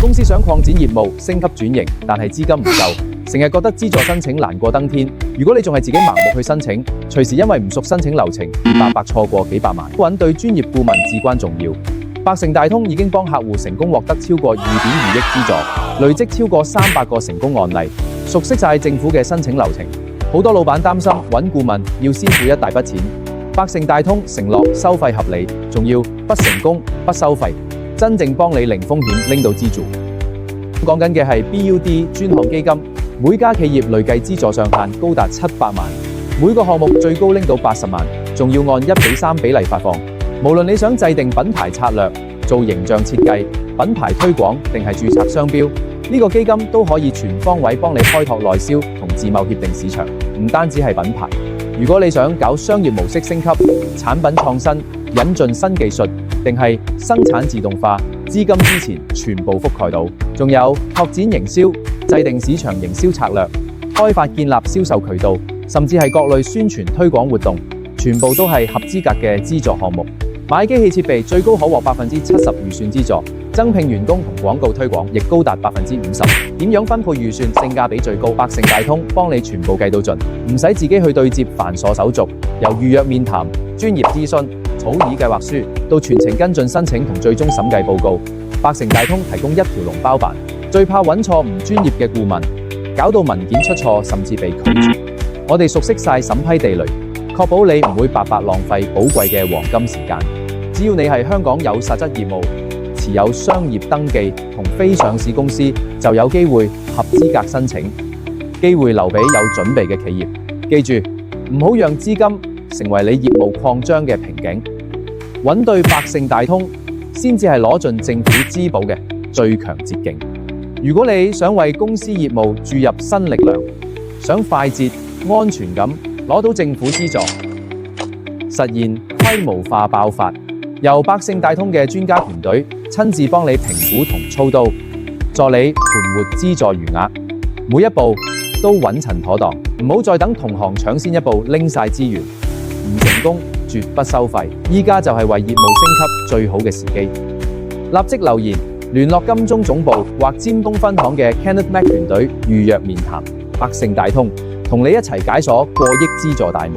公司想擴展業務、升級轉型，但係資金唔夠，成日覺得資助申請難過登天。如果你仲係自己盲目去申請，隨時因為唔熟申請流程而白白錯過幾百萬。揾對專業顧問至關重要。百盛大通已經幫客戶成功獲得超過2.2億資助，累積超過300個成功案例，熟悉晒政府嘅申請流程。好多老闆擔心揾顧問要先付一大筆錢，百盛大通承諾收費合理，仲要不成功不收費，真正幫你零風險拎到資助。講緊嘅係 BUD 專項基金，每家企業累計資助上限高達700萬，每個項目最高拎到80萬，仲要按1:3比例發放。無論你想制定品牌策略、做形象設計、品牌推廣定係註冊商標，呢個基金都可以全方位幫你開拓內銷同自貿協定市場。唔單止係品牌，如果你想搞商業模式升級、產品創新、引進新技術，定係生產自動化，資金之前全部覆蓋到。仲有拓展營銷、制定市場營銷策略、開發建立銷售渠道，甚至係各類宣傳推廣活動，全部都係合資格嘅資助項目。買機器設備最高可獲70%預算資助，增聘員工同廣告推廣亦高達50%。點樣分配預算，性價比最高？百盛大通幫你全部計到盡，唔使自己去對接繁瑣手續，由預約面談、專業諮詢、草擬計劃書到全程跟進申請同最終審計報告，百盛大通提供一條龍包辦。最怕揾錯唔專業嘅顧問，搞到文件出錯甚至被拒絕。我哋熟悉晒審批地雷，確保你唔會白白浪費寶貴嘅黃金時間。只要你係香港有實質業務、持有商業登記同非上市公司，就有機會合資格申請。機會留俾有準備嘅企業。記住，唔好讓資金成為你業務擴張嘅瓶頸。揾對百盛大通，先至係攞盡政府資保嘅最強捷徑。如果你想為公司業務注入新力量，想快捷、安全咁攞到政府資助，實現規模化爆發，由百盛大通嘅專家團隊親自幫你評估同操刀，助你盤活資助餘額，每一步都穩陣妥當。唔好再等同行搶先一步拎晒資源，唔成功絕不收費。依家就係為業務升級最好嘅時機，立即留言聯絡金鐘總部或尖東分行嘅 Kenneth Mac 團隊預約面談。百盛大通同你一齊解鎖過億資助大門。